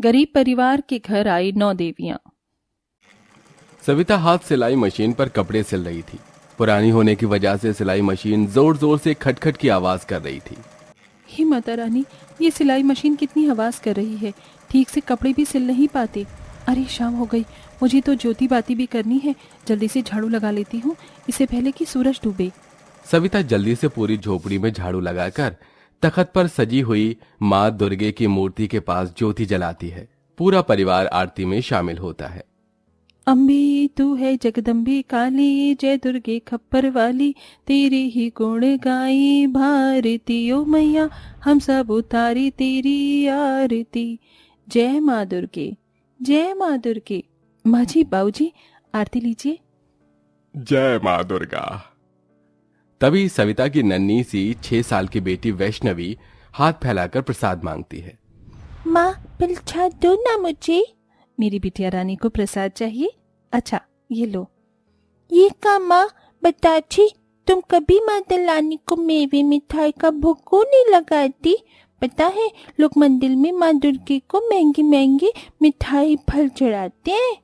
गरीब परिवार के घर आई 9 देवियां। सविता हाथ सिलाई मशीन पर कपड़े सिल रही थी। पुरानी होने की वजह से सिलाई मशीन जोर जोर से खटखट की आवाज कर रही थी। हे माता रानी, ये सिलाई मशीन कितनी आवाज कर रही है, ठीक से कपड़े भी सिल नहीं पाते। अरे शाम हो गई, मुझे तो ज्योति बाती भी करनी है। जल्दी से झाड़ू लगा लेती हूँ, इससे पहले कि सूरज डूबे। सविता जल्दी से पूरी झोपड़ी में झाड़ू लगाकर तख्त पर सजी हुई माँ दुर्गे की मूर्ति के पास ज्योति जलाती है। पूरा परिवार आरती में शामिल होता है। अम्बे तू है जगदम्बे काली, जय दुर्गे खप्पर वाली, तेरे ही गुण गाई भारती ओ मैया, हम सब उतारी तेरी आरती। जय माँ दुर्गे, जय माँ दुर्गे। माँ जी, बाबूजी, आरती लीजिए। जय माँ दुर्गा। तभी सविता की नन्ही सी 6 साल की बेटी वैष्णवी हाथ फैलाकर प्रसाद मांगती है। माँ प्रसाद दो ना मुझे। मेरी बिटिया रानी को प्रसाद चाहिए। अच्छा ये लो। ये का माँ बताची, तुम कभी माता रानी को मेवे मिठाई का भोग क्यों नहीं लगाती? पता है लोग मंदिर में माँ दुर्गे को महंगी महंगी मिठाई फल चढ़ाते हैं।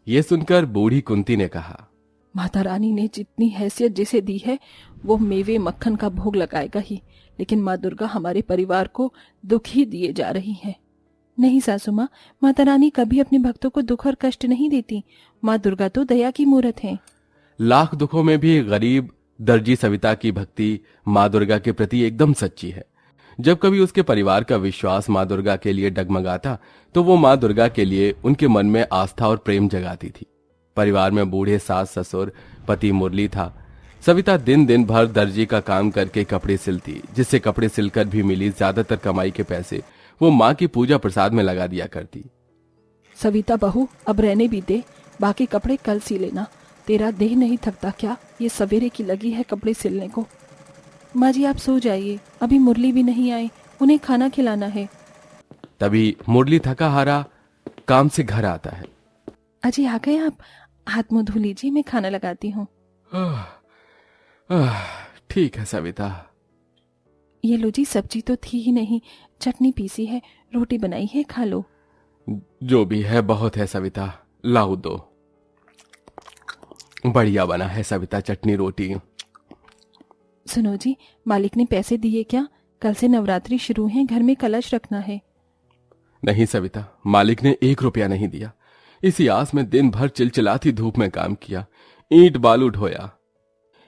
ये सुनकर बूढ़ी कुंती ने कहा, माता रानी ने जितनी हैसियत जिसे दी है वो मेवे मक्खन का भोग लगाएगा ही, लेकिन माँ दुर्गा हमारे परिवार को दुख ही दिए जा रही है। नहीं सासू माँ, माता रानी कभी अपने भक्तों को दुख और कष्ट नहीं देती। माँ दुर्गा तो दया की मूरत है। लाख दुखों में भी गरीब दर्जी सविता की भक्ति माँ दुर्गा के प्रति एकदम सच्ची है। जब कभी उसके परिवार का विश्वास माँ दुर्गा के लिए डगमगाता तो वो माँ दुर्गा के लिए उनके मन में आस्था और प्रेम जगाती थी। परिवार में बूढ़े सास ससुर, पति मुरली था। सविता दिन दिन भर दर्जी का काम करके कपड़े सिलती, जिससे कपड़े सिलकर भी मिली ज्यादातर कमाई के पैसे वो माँ की पूजा प्रसाद में लगा दिया करती। सविता बहू, अब रहने भी दे, बाकी कपड़े कल सी लेना। तेरा देह नहीं थकता क्या? ये सवेरे की लगी है कपड़े सिलने को। माँ जी आप सो जाइए, अभी मुरली भी नहीं आए, उन्हें खाना खिलाना है। तभी मुरली थका हारा काम से घर आता है। अजी आ गए आप? हाथ मुंह धो लीजिए, मैं खाना लगाती हूँ। ठीक है सविता। ये लो जी, सब्जी तो थी ही नहीं, चटनी पीसी है, रोटी बनाई है, खा लो। जो भी है बहुत है सविता, लाओ दो। बढ़िया बना है सविता चटनी रोटी। सुनो जी, मालिक ने पैसे दिए क्या? कल से नवरात्रि शुरू है, घर में कलश रखना है। नहीं सविता, मालिक ने 1 रुपया नहीं दिया। इसी आस में दिन भर चिलचिलाती धूप में काम किया, ईंट बालू ढोया।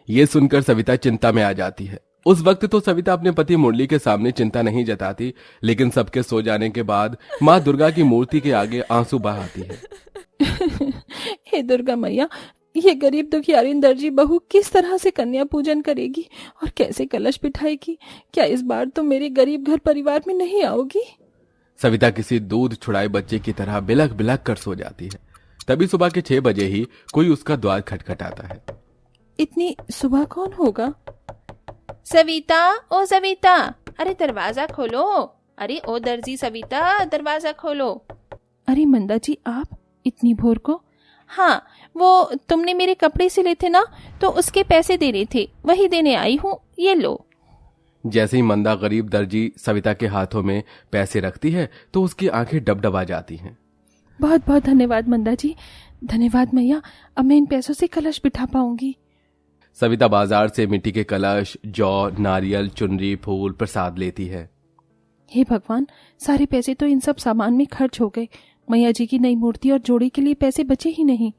ये सुनकर सविता चिंता में आ जाती है। उस वक्त तो सविता अपने पति मुरली के सामने चिंता नहीं जताती, लेकिन सबके सो जाने के बाद माँ दुर्गा की मूर्ति के आगे आंसू बहाती है। हे दुर्गा मैया, ये गरीब दुखियारी दर्जी बहू किस तरह से कन्या पूजन करेगी और कैसे कलश बिठाएगी? क्या इस बार तो मेरे गरीब घर परिवार में नहीं आओगी? सविता किसी दूध छुड़ाए बच्चे की तरह बिलख बिलख कर सो जाती है। तभी सुबह के 6 बजे ही कोई उसका द्वार खटखटाता है। इतनी सुबह कौन होगा? सविता, ओ सविता, अरे दरवाजा खोलो। अरे ओ दर्जी सविता, दरवाजा खोलो। अरे मंदा जी, आप इतनी भोर को? हाँ, वो तुमने मेरे कपड़े सिले थे ना, तो उसके पैसे देने थे, वही देने आई हूँ, ये लो। जैसे ही मंदा गरीब दर्जी सविता के हाथों में पैसे रखती है तो उसकी आंखें डबडबा जाती हैं। बहुत बहुत धन्यवाद मंदा जी, धन्यवाद मैया, अब मैं इन पैसों से कलश बिठा पाऊंगी। सविता बाजार से मिट्टी के कलश, जौ, नारियल, चुनरी, फूल, प्रसाद लेती है। हे भगवान, सारे पैसे तो इन सब सामान में खर्च हो गए। मैया जी की नई मूर्ति और जोड़ी के लिए पैसे बचे ही नहीं।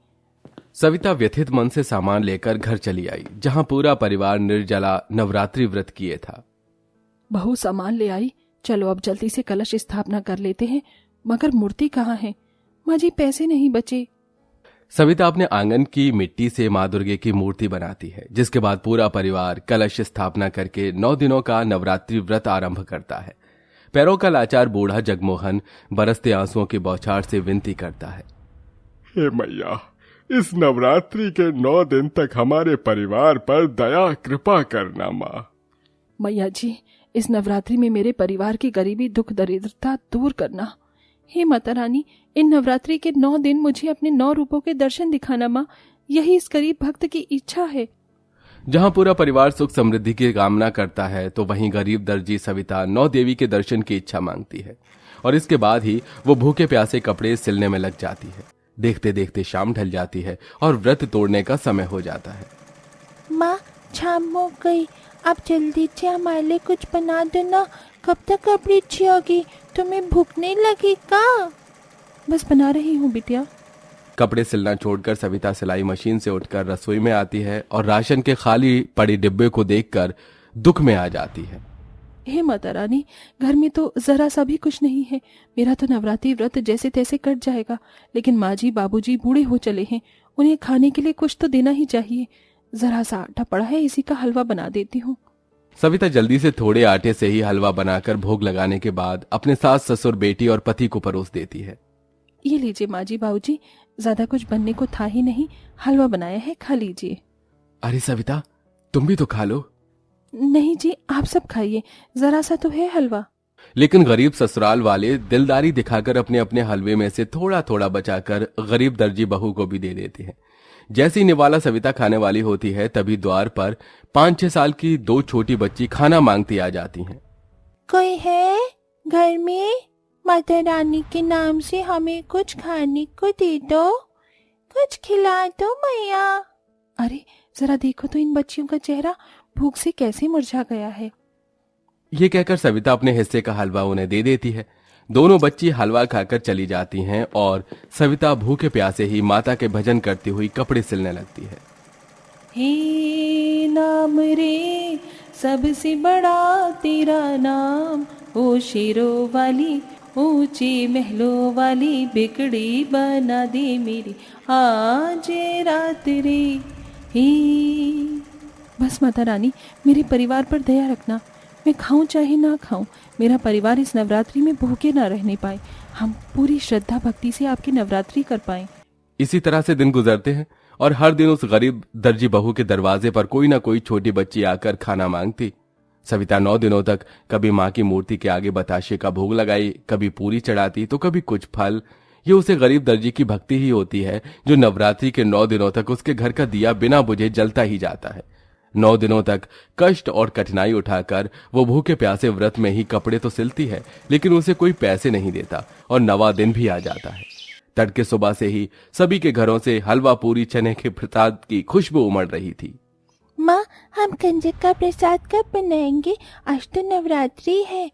सविता व्यथित मन से सामान लेकर घर चली आई, जहां पूरा परिवार निर्जला नवरात्रि व्रत किए था। बहू सामान ले आई, चलो अब जल्दी से कलश स्थापना कर लेते हैं। मगर मूर्ति कहाँ है? माँ जी पैसे नहीं बचे। सविता अपने आंगन की मिट्टी से माँ दुर्गे की मूर्ति बनाती है, जिसके बाद पूरा परिवार कलश स्थापना करके 9 दिनों का नवरात्रि व्रत आरंभ करता है। पैरों का लाचार बूढ़ा जगमोहन बरसते आंसुओं की बौछार से विनती करता है, हे मैया, इस नवरात्रि के 9 दिन तक हमारे परिवार पर दया कृपा करना माँ। मैया जी, इस नवरात्रि में मेरे परिवार की गरीबी दुख दरिद्रता दूर करना। हे माता रानी, इन नवरात्रि के 9 दिन मुझे अपने 9 रूपों के दर्शन दिखाना माँ, यही इस गरीब भक्त की इच्छा है। जहां पूरा परिवार सुख समृद्धि की कामना करता है तो वहीं गरीब दर्जी सविता 9 देवी के दर्शन की इच्छा मांगती है। और इसके बाद ही वो भूखे प्यासे कपड़े सिलने में लग जाती है। देखते देखते शाम ढल जाती है और व्रत तोड़ने का समय हो जाता है। माँ, शाम हो गई, आप जल्दी से हमारे लिए कुछ बना दो ना। कब तक कपड़ी अच्छी होगी? तुम्हें भूख नहीं लगी का? बस बना रही हूँ बिटिया। कपड़े सिलना छोड़कर सविता सिलाई मशीन से उठकर रसोई में आती है और राशन के खाली पड़ी डिब्बे को देखकर दुख में आ जाती है। हे माता रानी, घर में तो जरा सा भी कुछ नहीं है। मेरा तो नवरात्रि व्रत जैसे तैसे कट जाएगा, लेकिन माँ जी बाबूजी बूढ़े हो चले हैं, उन्हें खाने के लिए कुछ तो देना ही चाहिए। जरा सा आटा पड़ा है, इसी का हलवा बना देती हूँ। सविता जल्दी से थोड़े आटे से ही हलवा बनाकर भोग लगाने के बाद अपने सास ससुर बेटी और पति को परोस देती है। ये लीजिए माँ जी बाबूजी, ज्यादा कुछ बनने को था ही नहीं, हलवा बनाया है, खा लीजिए। अरे सविता, तुम भी तो खा लो। नहीं जी, आप सब खाइए, जरा सा तो है हलवा। लेकिन गरीब ससुराल वाले दिलदारी दिखाकर अपने अपने हलवे में से थोड़ा थोड़ा बचाकर गरीब दर्जी बहू को भी दे देते हैं। जैसे ही निवाला सविता खाने वाली होती है तभी द्वार पर 5-6 साल की 2 छोटी बच्ची खाना मांगती आ जाती हैं। कोई है घर में? माता रानी के नाम से हमें कुछ खाने को दे दो, कुछ खिला दो मैया। अरे जरा देखो तो इन बच्चियों का चेहरा भूख से कैसे मुरझा गया है। ये कहकर सविता अपने हिस्से का हलवा उन्हें दे देती है। दोनों बच्ची हलवा खाकर चली जाती हैं और सविता भूखे प्यासे ही माता के भजन करती हुई कपड़े सिलने लगती है। हे नाम रे सबसे बड़ा तेरा नाम, ओ शेरों वाली ऊंचे महलों वाली, बिगड़ी बना दे मेरी आज रात रे। हे बस माता रानी, मेरे परिवार पर दया रखना। मैं खाऊं चाहे ना खाऊं, मेरा परिवार इस नवरात्रि में भूखे ना रहने पाए। हम पूरी श्रद्धा भक्ति से आपकी नवरात्रि कर पाएं। इसी तरह से दिन गुजरते हैं और हर दिन उस गरीब दर्जी बहू के दरवाजे पर कोई ना कोई छोटी बच्ची आकर खाना मांगती। सविता 9 दिनों तक कभी माँ की मूर्ति के आगे बताशे का भोग लगाई, कभी पूरी चढ़ाती तो कभी कुछ फल। ये उसे गरीब दर्जी की भक्ति ही होती है जो नवरात्रि के 9 दिनों तक उसके घर का दिया बिना बुझे जलता ही जाता है। 9 दिनों तक कष्ट और कठिनाई उठाकर वो भूखे प्यासे व्रत में ही कपड़े तो सिलती है, लेकिन उसे कोई पैसे नहीं देता और 9वां दिन भी आ जाता है। तड़के सुबह से ही सभी के घरों से हलवा पूरी चने के प्रसाद की खुशबू उमड़ रही थी। माँ, हम कंजक का प्रसाद कब बनाएंगे? आज तो नवरात्रि है।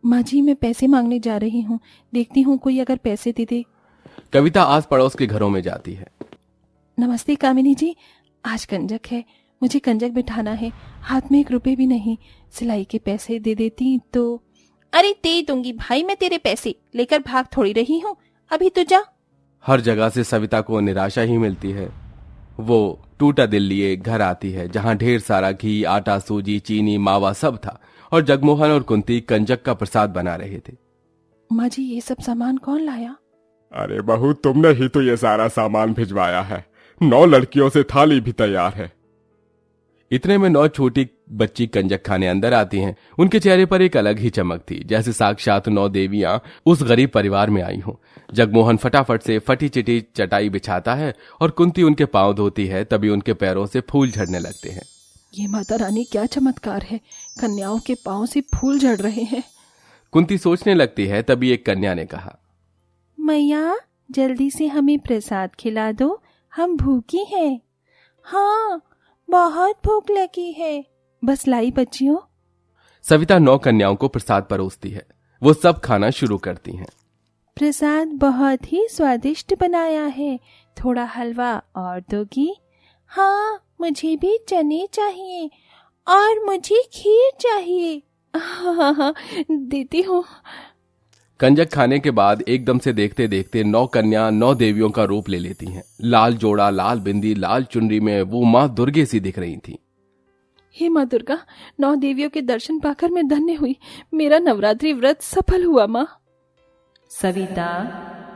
माँ जी, मैं पैसे मांगने जा रही हूँ, देखती हूँ कोई अगर पैसे दे दे। कविता आस पड़ोस के घरों में जाती है। नमस्ते कामिनी जी, आज कंजक है, मुझे कंजक बिठाना है, हाथ में 1 रुपए भी नहीं। सिलाई के पैसे दे देती तो। अरे दे दूंगी भाई, मैं तेरे पैसे लेकर भाग थोड़ी रही हूँ, अभी तो जा। हर जगह से सविता को निराशा ही मिलती है। वो टूटा दिल लिए घर आती है जहां ढेर सारा घी, आटा, सूजी, चीनी, मावा सब था और जगमोहन और कुंती कंजक का प्रसाद बना रहे थे। माँ जी, ये सब सामान कौन लाया? अरे बहू, तुमने ही तो ये सारा सामान भिजवाया है। 9 लड़कियों से थाली भी तैयार है। इतने में 9 छोटी बच्ची कंजक खाने अंदर आती हैं। उनके चेहरे पर एक अलग ही चमक थी, जैसे साक्षात 9 देवियां उस गरीब परिवार में आई हों। जगमोहन फटाफट से फटी चिटी चटाई बिछाता है और कुंती उनके पांव धोती है, तभी उनके पैरों से फूल झड़ने लगते हैं। ये माता रानी क्या चमत्कार है, कन्याओं के पांव से फूल झड़ रहे हैं। कुंती सोचने लगती है, तभी एक कन्या ने कहा, मैया जल्दी से हमें प्रसाद खिला दो, हम भूखी हैं। हाँ, बहुत भूख लगी है। बस लाई बच्चियों। सविता 9 कन्याओं को प्रसाद परोसती है। वो सब खाना शुरू करती हैं। प्रसाद बहुत ही स्वादिष्ट बनाया है, थोड़ा हलवा और दोगी? हाँ, मुझे भी चने चाहिए और मुझे खीर चाहिए। हाँ, देती हूँ। कंजक खाने के बाद एकदम से देखते देखते 9 कन्या 9 देवियों का रूप ले लेती हैं। लाल जोड़ा, लाल बिंदी, लाल चुनरी में वो माँ दुर्गे सी दिख रही थी। हे माँ दुर्गा, 9 देवियों के दर्शन पाकर मैं धन्य हुई। मेरा नवरात्रि व्रत सफल हुआ। माँ सविता,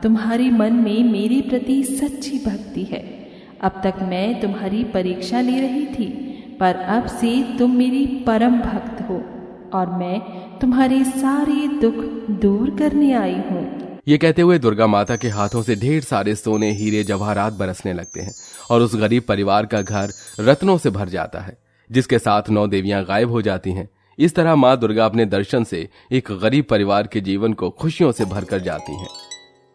तुम्हारे मन में मेरे प्रति सच्ची भक्ति है। अब तक मैं तुम्हारी परीक्षा ले रही थी, पर अब से तुम मेरी परम भक्त हो और मैं तुम्हारे सारे दुख दूर करने आई हूँ। ये कहते हुए दुर्गा माता के हाथों से ढेर सारे सोने, हीरे, जवाहरात बरसने लगते हैं और उस गरीब परिवार का घर रत्नों से भर जाता है, जिसके साथ 9 देवियां गायब हो जाती हैं। इस तरह माँ दुर्गा अपने दर्शन से एक गरीब परिवार के जीवन को खुशियों से भरकर जाती हैं।